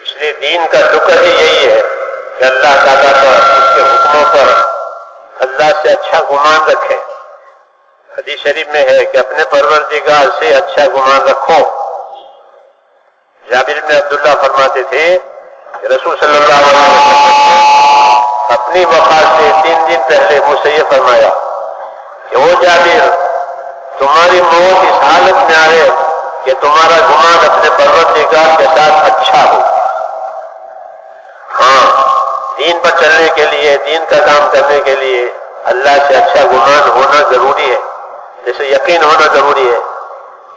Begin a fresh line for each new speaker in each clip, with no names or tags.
اس لیے دین کا ذکر ہی یہی ہے کہ اللہ تعالیٰ پر، اس کے حکموں پر اللہ سے اچھا گمان رکھیں۔ حدیث شریف میں ہے کہ اپنے پروردگار سے اچھا گمان رکھو۔ جابر بن عبداللہ فرماتے تھے کہ رسول صلی اللہ علیہ وسلم نے اپنی وفات سے 3 دن پہلے مجھ سے یہ فرمایا کہ وہ جابر، تمہاری موت اس حالت میں آئے کہ تمہارا گمان اپنے پروردگار کے ساتھ اچھا ہو۔ ہاں، دین پر چلنے کے لیے، دین کا کام کرنے کے لیے اللہ سے اچھا گمان ہونا ضروری ہے، جیسے یقین ہونا ضروری ہے۔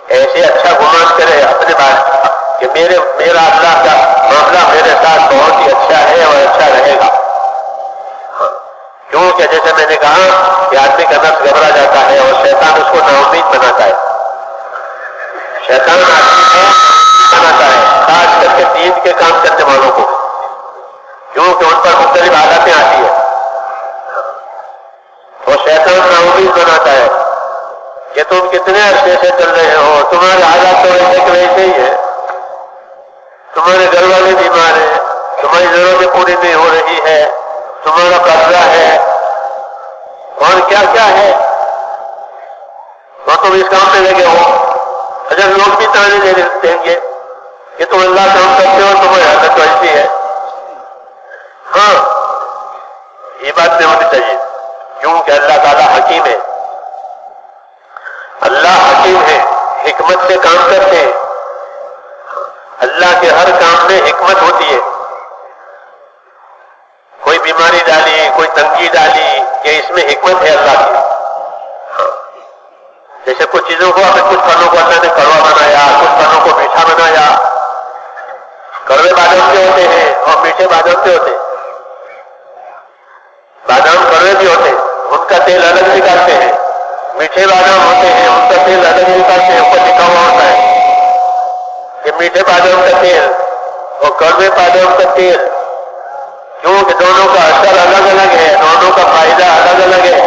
ایسے اچھا گمان کرے اپنے بارے کہ میرا اللہ کا معاملہ میرے ساتھ بہت ہی اچھا ہے اور اچھا رہے گا۔ کیونکہ جیسے میں نے کہا کہ آدمی کا نفس گھبرا جاتا ہے اور شیطان اس کو نا امید بناتا ہے۔ شیطان آدمی کو بناتا ہے، خاص کر کے دین کے کام کرنے والوں کو، کیونکہ ان پر مختلف حالتیں آتی ہیں۔ اور شیطان نا امید بناتا ہے کہ تم کتنے عرصے سے چل رہے ہو، تمہارے حالات تو ایسے کہ ویسے ہی ہے، تمہارے گھر والے بیمار ہیں، تمہاری ضرورتیں پوری نہیں ہو رہی ہے، تمہارا قرضہ ہے، اور کیا کیا ہے، اور تم اس کام میں لگے ہو۔ اگر لوگ بھی تانے دیں گے کہ تم اللہ کام کرتے ہو، تمہاری حالت تو ایسی ہے۔ ہاں، یہ بات نہیں ہونی چاہیے، کیونکہ اللہ تعالیٰ حکیم ہے۔ اللہ حکیم ہے، حکمت سے کام کرتے ہیں۔ اللہ کے ہر کام میں حکمت ہوتی ہے۔ کوئی بیماری ڈالی، کوئی تنگی ڈالی، کہ اس میں حکمت ہے اللہ کی۔ جیسے کچھ چیزوں کو ہمیں، کچھ پھلوں کو اللہ نے کڑوا بنایا، کچھ پھلوں کو میٹھا بنایا۔ کڑوے بادام کے ہوتے ہیں اور میٹھے بادام کے ہوتے ہیں۔ بادام کڑوے بھی ہوتے ہیں، ان کا تیل الگ نکالتے ہیں۔ میٹھے بادام ہوتے ہیں، ان کا تیل الگ نکالتے ہیں، اوپر لکھا ہوا ہوتا ہے کہ میٹھے بادام کا تیل اور کڑوے بادام کا تیل، کیونکہ دونوں کا اثر الگ الگ ہے، دونوں کا فائدہ الگ الگ ہے۔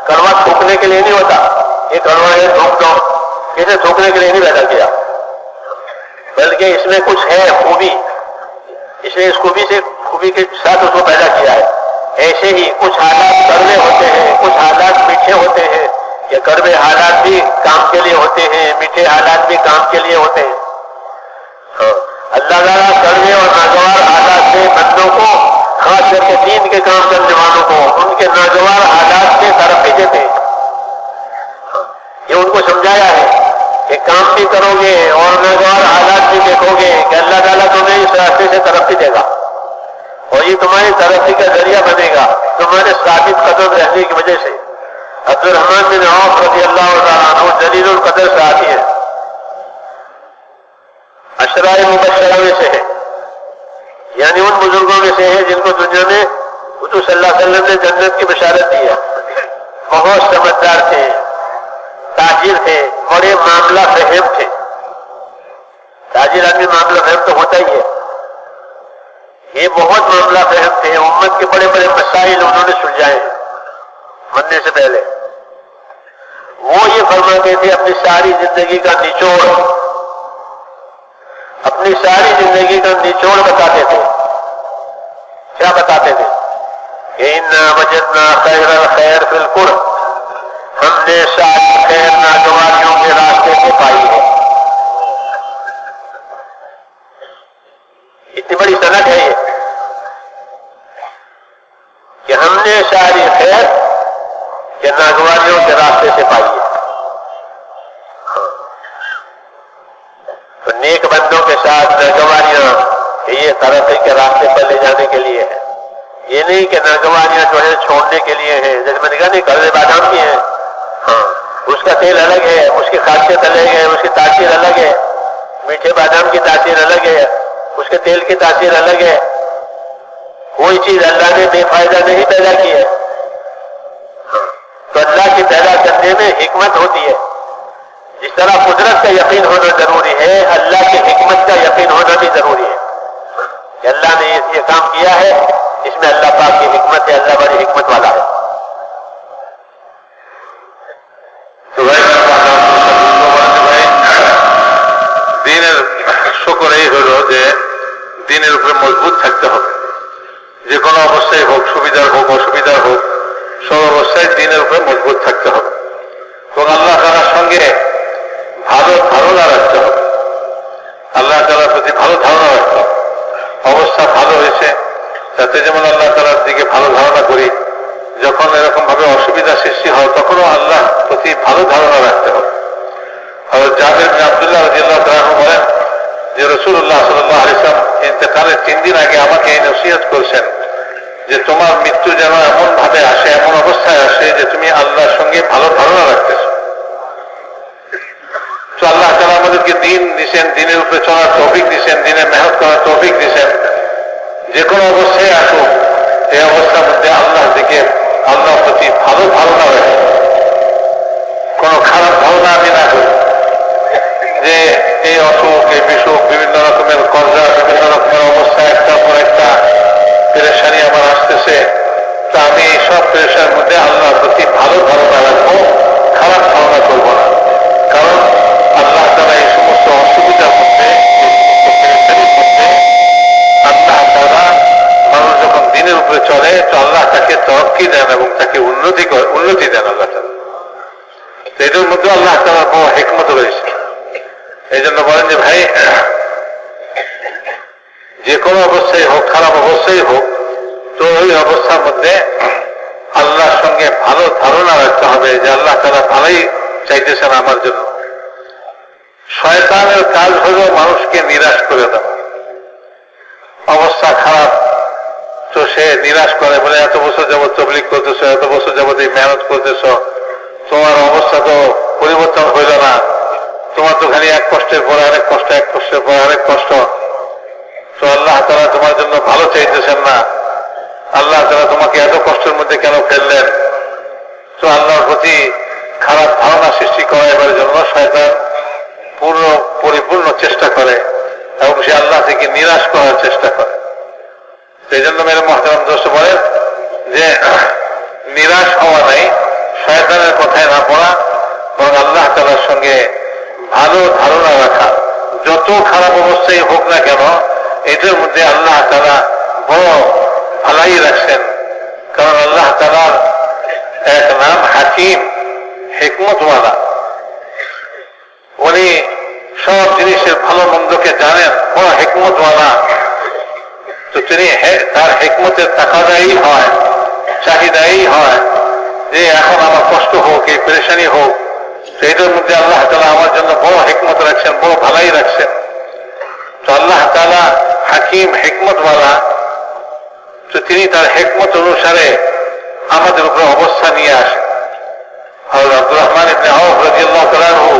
کڑوا تھوکنے کے لیے نہیں ہوتا، یہ کڑوا ہے تھوک دو، اسے تھوکنے کے لیے نہیں پیدا کیا، بلکہ اس میں کچھ ہے خوبی، اس نے اس خوبی کے ساتھ اس کو پیدا کیا ہے۔ ایسے ہی کچھ حالات کڑوے ہوتے ہیں، کچھ حالات میٹھے ہوتے ہیں، کہ کڑوے حالات بھی کام کے لیے ہوتے ہیں، میٹھے حالات بھی کام کے لیے ہوتے ہیں۔ اللہ تعالیٰ کڑوے اور ناگوار حالات سے بندوں کو، خاص کر کے دین کے کام کرنے والوں کو، ان کے ناگوار حالات سے ترقی دیتے ہیں۔ یہ ان کو سمجھایا ہے کہ کام بھی کرو گے اور ناگوار حالات بھی دیکھو گے کہ اللہ تعالیٰ تمہیں اس راستے سے ترقی دے گا، اور یہ تمہاری ترقی کا ذریعہ بنے گا تمہارے ثابت قدم رہنے کی وجہ سے۔ عبد الرحمن بن عوف رضی اللہ تعالیٰ عنہ جلیل القدر صحابی ہے، عشرہ مبشرہ میں سے ہے، یعنی ان بزرگوں میں سے ہے جن کو دنیا میں حضور صلی اللہ علیہ وسلم نے جنت کی بشارت دی ہے۔ بہت سمجھدار تھے، تاجر تھے، بڑے معاملہ فہم تھے۔ تاجر آدمی معاملہ فہم تو ہوتا ہی ہے، یہ بہت معاملہ فہم تھے، امت کے بڑے بڑے مسائل انہوں نے سلجھائے مرنے سے پہلے۔ وہ یہ فرماتے تھے اپنی ساری زندگی کا نچوڑ، اپنی ساری زندگی کا نچوڑ بتاتے تھے۔ کیا بتاتے تھے؟ کہ اِنَّا وَجَدْنَا خَيْرَ الْخَيْرِ فِي الْقُرْبِ، ہم نے ساری خیر ناگواریوں کے راستے سے پائی ہے۔ اتنی بڑی سند ہے یہ کہ ہم نے ساری خیر کے ناگواریوں کے راستے سے پائی ہے۔ تو نیک بندوں کے ساتھ ناگواریاں کہ یہ ترقی کے راستے پر لے جانے کے لیے ہے، یہ نہیں کہ ناگواریاں جو ہے چھوڑنے کے لیے ہیں۔ جیسے میں نے کہا نہیں، کڑوے بادام کی ہیں، ہاں اس کا تیل الگ ہے، اس کی خاصیت الگ ہے، اس کی تاثیر الگ ہے۔ میٹھے بادام کی تاثیر الگ ہے، اس کے تیل کی تاثیر الگ ہے۔ کوئی چیز اللہ نے بے فائدہ نہیں پیدا کی ہے، تو اللہ کی پیدا کرنے میں حکمت ہوتی ہے۔ جس طرح قدرت کا یقین ہونا ضروری ہے، اللہ کی حکمت کا یقین ہونا بھی ضروری ہے کہ اللہ نے یہ کام کیا ہے، اس میں اللہ پاک کی حکمت ہے، اللہ بڑی حکمت والا ہے۔
দিনের শুকর এই হলো যে দিনের উপরে মজবুত থাকতে হবে। যে কোনো অবস্থায় হোক, সুবিধার হোক অসুবিধার হোক, সব অবস্থায় দিনের উপরে মজবুত থাকতে হবে এবং আল্লাহ তাআলার সঙ্গে ভালো ধারণা রাখতে হবে। আল্লাহ তাআলার প্রতি ভালো ধারণা রাখতে হবে। অবস্থা ভালো হয়েছে তাতে যেমন আল্লাহ তাআলার দিকে ভালো ধারণা করি, যখন এরকম ভাবে অসুবিধা সৃষ্টি হয় তখনও আল্লাহ প্রতি ভালো ধারণা রাখতে হবে। হযরত জাবের বিন আব্দুল্লাহ রাদিয়াল্লাহু তাআলা বলেন যে রাসূলুল্লাহ সাল্লাল্লাহু আলাইহি ওয়াসাল্লাম ইন্তেকালের 3 দিন আগে আমাকে এই নসিহত করেছেন যে তোমার মৃত্যু যেন এমন ভাবে আসে, এমন অবস্থায় আসে যে তুমি আল্লাহর সঙ্গে ভালো ধারণা রাখতেছো। তো আল্লাহ তাআলা আমাদেরকে দিন দিয়েছেন, দিনের উপরে চলার তৌফিক দিয়েছেন, দিনে মেহনত করার তৌফিক দিয়েছেন। যে কোনো অবস্থায় আসুক এই অবস্থার মধ্যে আল্লাহর দিকে, আল্লাহর প্রতি ভালো ধারণা রাখি, কোনো খারাপ ধারণা আমি না করি যে এই অসুখ, এই বিসুখ, বিভিন্ন রকমের কর্জা, বিভিন্ন রকমের অবস্থা, একটা পর একটা পেরেশানি আমার আসতেছে, তো আমি এই সব পেরেশানির মধ্যে আল্লাহর প্রতি ভালো ধারণা রাখবো, খারাপ ধারণা করবো না। কারণ আল্লাহ তাআলা এই সমস্ত অসুবিধার মধ্যে, পেরেশানির মধ্যে আল্লাহ তাআলা মানুষ যখন দিনের উপরে চলে তো আল্লাহ তাকে তরক্কি দেন এবং তাকে উন্নতি দেন আল্লাহ তাআলা। এটার মধ্যে আল্লাহ তাআলার বড় হিকমত রয়েছে। এই জন্য বলেন যে ভাই, যে কোনো অবস্থায় হোক, খারাপ অবস্থায় হোক, তো ওই অবস্থার মধ্যে আল্লাহর সঙ্গে ভালো ধারণা রাখতে হবে যে আল্লাহ তাআলা ভালোই চাইতেছেন আমার জন্য। শয়তানের কাজ হল মানুষকে নিরাশ করে দেওয়া। অবস্থা খারাপ তো সে নিরাশ করে, বলে এত বছর যাবত তাবলীগ করতেছ, এত বছর যাবত এই মেহনত করতেছ, তোমার অবস্থা তো পরিবর্তন হইল না, তোমার তো খালি এক কষ্টের পর আরেক কষ্ট, এক কষ্টের পর আরেক কষ্ট। তো আল্লাহ তাআলা তোমার জন্য ভালো চাইতেছেন না, আল্লাহ তাআলা তোমাকে এত কষ্টের মধ্যে কেন ফেললেন? তো আল্লাহর প্রতি খারাপ ধারণা সৃষ্টি করার জন্য শয়তান পরিপূর্ণ চেষ্টা করে এবং সে আল্লাহ থেকে নিরাশ করার চেষ্টা করে। সেই জন্য মেরে মুহতারাম দোস্ত বলেন যে নিরাশ হওয়া নাই, শয়তানের কথায় না পড়া, বরং আল্লাহ তাআলার সঙ্গে ভালো ধারণা রাখা। যত খারাপ অবস্থায় হোক না কেন এটার মধ্যে আল্লাহ তাআলা বড় ভালাই রাখছেন। কারণ আল্লাহ তাআলার এক নাম হাকিম, হিকমতওয়ালা। উনি সব জিনিসের ভালো মন্দকে জানেন, বড় হিকমতওয়ালা। তো তিনি তার হিকমতের তাকাদাই হয়, চাহিদাই হয় যে এখন আমার কষ্ট হোক, এই পেরেশানি হোক, সেইটার মধ্যে আল্লাহ তাআলা আমার জন্য বড় হিকমত রাখছেন, বড় ভালাই রাখছেন। তো আল্লাহ তাআলা হাকিম, হিকমতওয়ালা। তো তিনি তার হিকমত অনুসারে আমাদের উপরে অবস্থা নিয়ে আসেন। হযরত আব্দুর রহমান ইবনে আওফ রাদিয়াল্লাহু তাআলা আনহু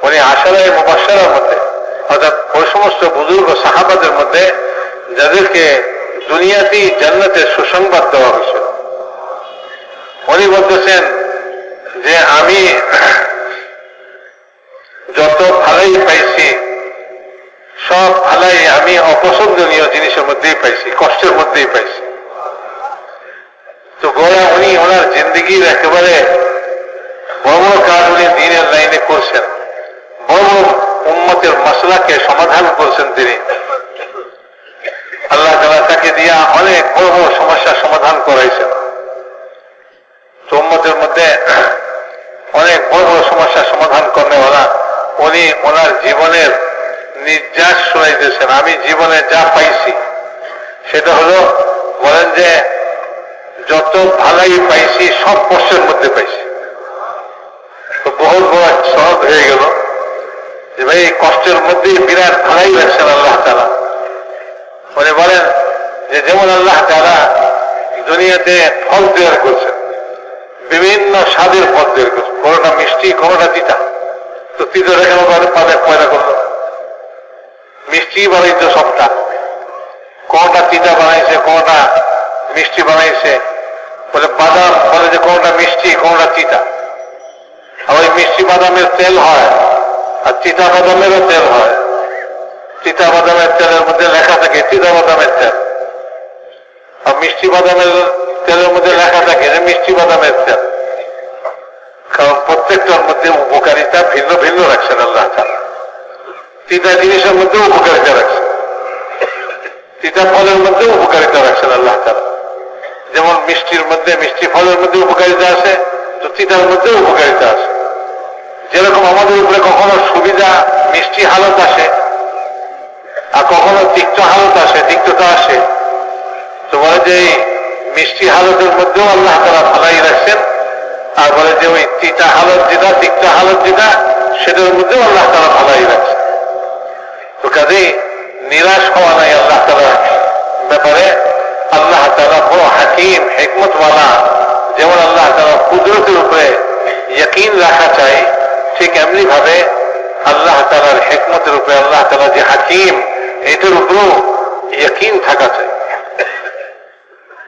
উনি আশারায়ে মুবাশশারার মধ্যে, অর্থাৎ ওই সমস্ত বুজুর্গ সাহাবাদের মধ্যে যাদেরকে দুনিয়াতেই জান্নাতের সুসংবাদ দেওয়া হয়েছিল, উনি বলতেছেন যে আমি যত ভালাই পাইছি সব ভালাই আমি অপছন্দনীয় জিনিসের মধ্যেই পাইছি, কষ্টের মধ্যেই পাইছি। তো গোয়া উনি ওনার জিন্দগির একেবারে বড় বড় কাজ উনি দ্বীনের লাইনে করছেন, বড় বড় উম্মতের মাসলাকে সমাধান করছেন তিনি। আল্লাহ তাআলা তাকে দিয়া অনেক বড় বড় সমস্যার সমাধান করাইছেন। তো উম্মতের মধ্যে অনেক বড় বড় সমস্যার সমাধান করেওয়ালা উনি ওনার জীবনের নির্যাস শোনাইতেছেন। আমি জীবনে যা পাইছি সেটা হলো, বলেন যে যত ভালাই পাইছি সব কষ্টের মধ্যে পাইছি। তো বহুত বড় সহজ হয়ে গেল যে ভাই কষ্টের মধ্যেই বিরাট ভালাই রাখছেন আল্লাহ তাআলা। উনি বলেন যে যেমন আল্লাহ তাআলা দুনিয়াতে ফল তৈরি করছেন, বিভিন্ন স্বাদের ফল তৈরি করছেন, কোনটা মিষ্টি কোনটা তিতা। তো তিতা কেন পয়দা করলো? মিষ্টি বানাইছে সবটা, কোনটা তিতা বানাইছে কোনটা মিষ্টি বানাইছে। বলে বাদাম, বলে যে কোনটা মিষ্টি কোনটা তিতা। আর ওই মিষ্টি বাদামের তেল হয় আর চিতা বাদামেরও তেল হয়। চিতা বাদামের তেলের মধ্যে লেখা থাকে চিতা বাদামের তেল, আর মিষ্টি বাদামের তেলের মধ্যে লেখা থাকে যে মিষ্টি বাদামের তেল। কারণ প্রত্যেকটার মধ্যে উপকারিতা ভিন্ন ভিন্ন রাখছেন আল্লাহ তাআলা। চিতা জিনিসের মধ্যে উপকারিতা রাখছেন। তিতা ফলের মধ্যে উপকারিতা রাখছেন আল্লাহ তাআলা। যেমন মিষ্টির মধ্যে, মিষ্টি ফলের মধ্যে উপকারিতা আছে, তো তিতার মধ্যে উপকারিতা আছে। যেরকম আমাদের উপরে কখনো সুবিধা মিষ্টি হালত আসে, আর কখনো তিক্ত হালত আসে, তিক্ততা আসে, তো বলে যে মিষ্টি হালতের মধ্যেও আল্লাহ তাআলা ভালাই রাখছেন, আর বলে যে ওই তিতা হালত যেটা, তিক্ত হালত যেটা, সেটার মধ্যেও আল্লাহ তাআলা ভালাই রাখছেন। তো কাজেই নিরাশ হওয়া নাই আল্লাহ তাআলার ব্যাপারে। আল্লাহ তাআলা বড় হাকিম, হিকমতওয়ালা। যেমন আল্লাহ তাআলা কুদরতের উপরে ইয়াকিন রাখা চাই, ঠিক এমনি ভাবে আল্লাহ তাআলার হিকমতের উপরে, আল্লাহ তাআলা যে হাকিম, এটার উপরেও ইয়াকিন থাকা চাই।